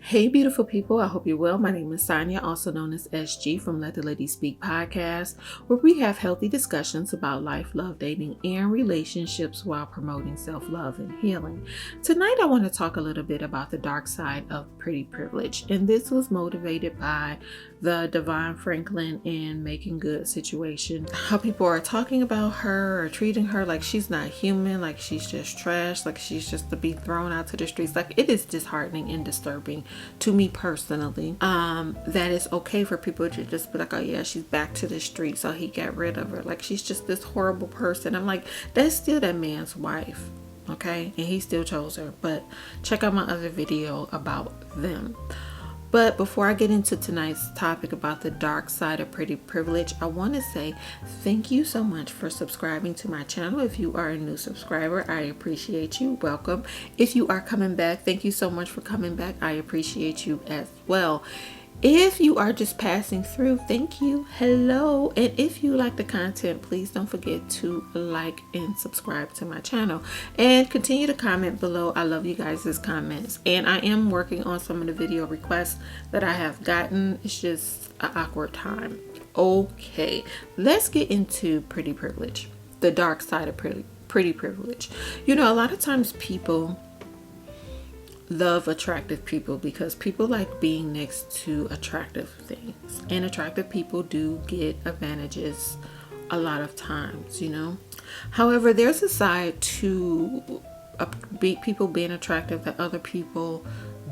Hey, beautiful people. I hope you're well. My name is Sonya, also known as SG from Let the Ladies Speak podcast, where we have healthy discussions about life, love, dating, and relationships while promoting self-love and healing. Tonight, I want to talk a little bit about the dark side of pretty privilege. And this was motivated by the Divine Franklin and Making Good situation. How people are talking about her or treating her like she's not human, like she's just trash, like she's just to be thrown out to the streets. Like, it is disheartening and disturbing to me personally, that it's okay for people to just be like, oh yeah, she's back to the street, so he got rid of her, like she's just this horrible person. I'm like, that's still that man's wife, okay, and he still chose her. But check out my other video about them. But before I get into tonight's topic about the dark side of pretty privilege, I want to say thank you so much for subscribing to my channel. If you are a new subscriber, I appreciate you. Welcome. If you are coming back, thank you so much for coming back. I appreciate you as well. If you are just passing through, thank you. Hello. And if you like the content, please don't forget to like and subscribe to my channel and continue to comment below. I love you guys' comments, and I am working on some of the video requests that I have gotten. It's just an awkward time. Okay, let's get into pretty privilege, the dark side of pretty privilege. You know, a lot of times people love attractive people because people like being next to attractive things, and attractive people do get advantages a lot of times, you know. However, there's a side to people being attractive that other people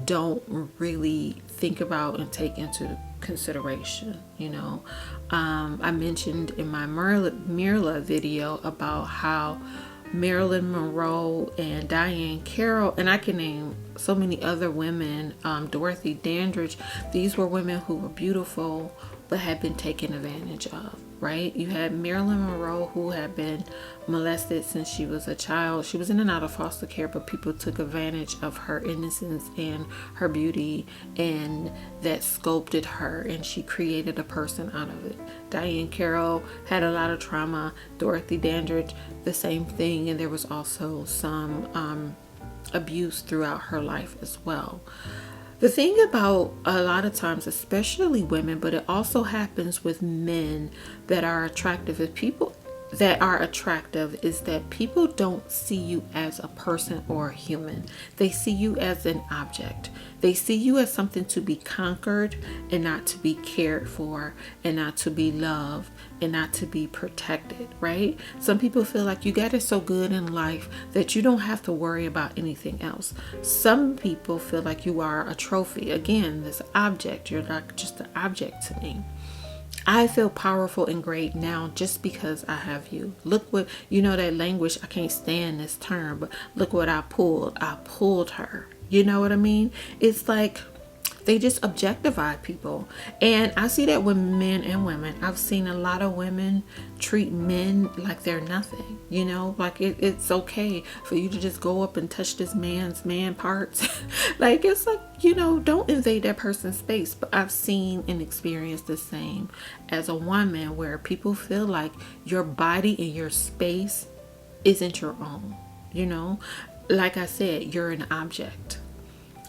don't really think about and take into consideration, you know. I mentioned in my Mirla video about how Marilyn Monroe and Diane Carroll, and I can name so many other women, Dorothy Dandridge, these were women who were beautiful but had been taken advantage of, right? You had Marilyn Monroe, who had been molested since she was a child. She was in and out of foster care, but people took advantage of her innocence and her beauty, and that sculpted her, and she created a person out of it. Diane Carroll had a lot of trauma. Dorothy Dandridge, the same thing, and there was also some abuse throughout her life as well. The thing about a lot of times, especially women, but it also happens with men that are attractive, is people that are attractive is that people don't see you as a person or a human. They see you as an object. They see you as something to be conquered and not to be cared for, and not to be loved and not to be protected, right? Some people feel like you got it so good in life that you don't have to worry about anything else. Some people feel like you are a trophy. Again, this object. You're not just an object to me. I feel powerful and great now just because I have you. Look what, you know, that language, I can't stand this term, but look what I pulled. I pulled her. You know what I mean? It's like they just objectify people. And I see that with men and women. I've seen a lot of women treat men like they're nothing, you know, like it's okay for you to just go up and touch this man's man parts. Like, it's like, you know, don't invade that person's space. But I've seen and experienced the same as a woman, where people feel like your body and your space isn't your own, you know. Like I said, you're an object.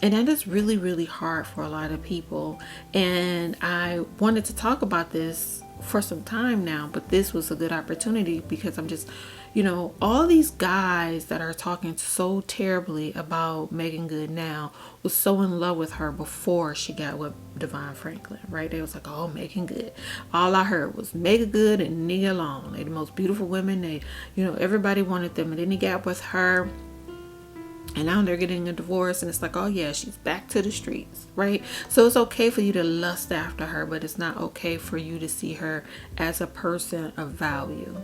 And that is really, really hard for a lot of people. And I wanted to talk about this for some time now, but this was a good opportunity because I'm just, you know, all these guys that are talking so terribly about Megan Good now was so in love with her before she got with Divine Franklin, right? They was like, oh, Megan Good. All I heard was Megan Good and Nia Long. They the most beautiful women. They, you know, everybody wanted them. And then he got with her, and now they're getting a divorce, and it's like, oh yeah, she's back to the streets, right? So it's okay for you to lust after her, but it's not okay for you to see her as a person of value.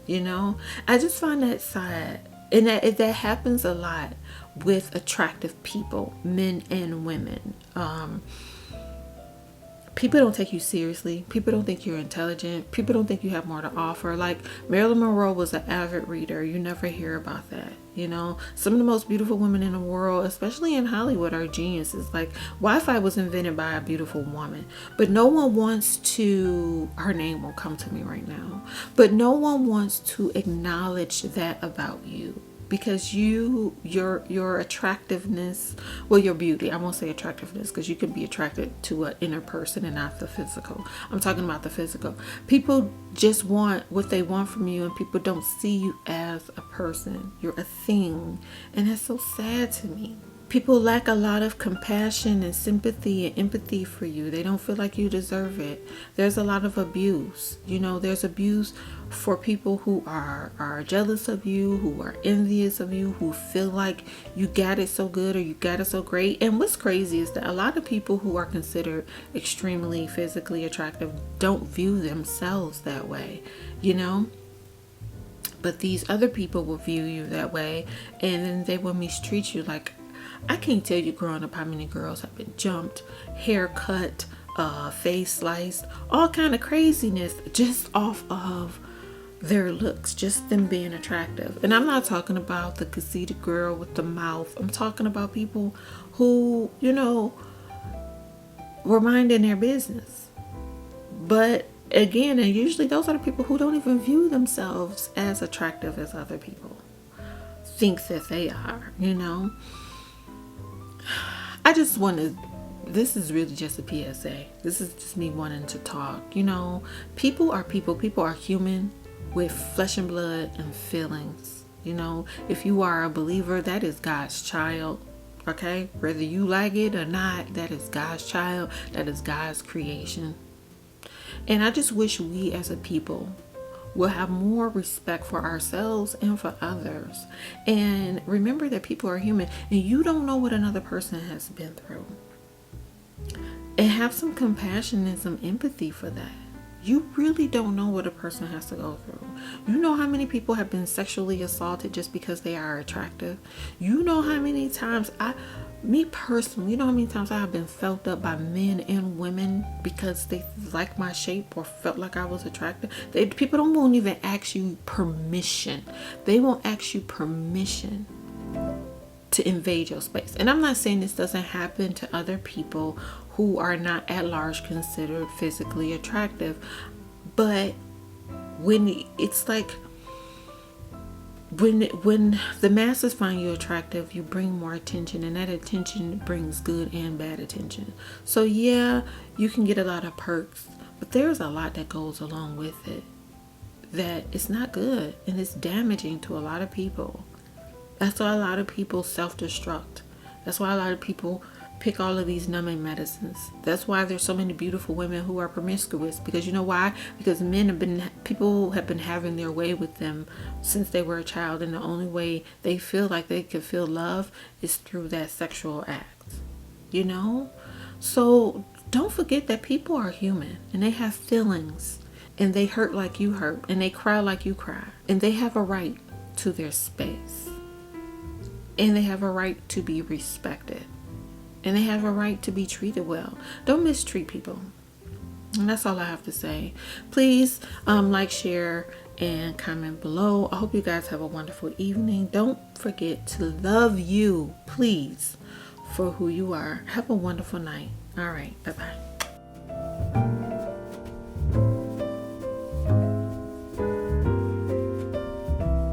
You know, I just find that sad, and that happens a lot with attractive people, men and women. People don't take you seriously. People don't think you're intelligent. People don't think you have more to offer. Like, Marilyn Monroe was an avid reader. You never hear about that. You know, some of the most beautiful women in the world, especially in Hollywood, are geniuses. Like, Wi-Fi was invented by a beautiful woman, but no one wants to, her name won't come to me right now, but no one wants to acknowledge that about you. because your attractiveness, well, your beauty, I won't say attractiveness, because you can be attracted to an inner person and not the physical. I'm talking about the physical. People just want what they want from you, and people don't see you as a person. You're a thing, and that's so sad to me. People lack a lot of compassion and sympathy and empathy for you. They don't feel like you deserve it. There's a lot of abuse. There's abuse for people who are jealous of you, who are envious of you, who feel like you got it so good or you got it so great. And what's crazy is that a lot of people who are considered extremely physically attractive don't view themselves that way, But these other people will view you that way, and then they will mistreat you. Like, I can't tell you growing up how many girls have been jumped, hair cut, face sliced, all kind of craziness just off of their looks, just them being attractive. And I'm not talking about the conceited girl with the mouth. I'm talking about people who, were minding their business. But again, and usually those are the people who don't even view themselves as attractive as other people think that they are, I just want to, this is really just a PSA. This is just me wanting to talk. People are people. People are human with flesh and blood and feelings. If you are a believer, that is God's child. Okay? Whether you like it or not, that is God's child. That is God's creation. And I just wish we as a people will have more respect for ourselves and for others. And remember that people are human, and you don't know what another person has been through. And have some compassion and some empathy for that. You really don't know what a person has to go through. You know how many people have been sexually assaulted just because they are attractive. You know how many times me personally, how many times I have been felt up by men and women because they liked my shape or felt like I was attractive. People won't even ask you permission. They won't ask you permission to invade your space. And I'm not saying this doesn't happen to other people who are not at large considered physically attractive, but when it's like when the masses find you attractive, you bring more attention, and that attention brings good and bad attention. So yeah, you can get a lot of perks, but there's a lot that goes along with it that it's not good, and it's damaging to a lot of people. That's why a lot of people self-destruct. That's why a lot of people pick all of these numbing medicines. That's why there's so many beautiful women who are promiscuous. Because you know why? Because people have been having their way with them since they were a child, and the only way they feel like they can feel love is through that sexual act. So don't forget that people are human, and they have feelings, and they hurt like you hurt, and they cry like you cry, and they have a right to their space, and they have a right to be respected. And they have a right to be treated well. Don't mistreat people. And that's all I have to say. Please like, share, and comment below. I hope you guys have a wonderful evening. Don't forget to love you, please, for who you are. Have a wonderful night. All right. Bye-bye.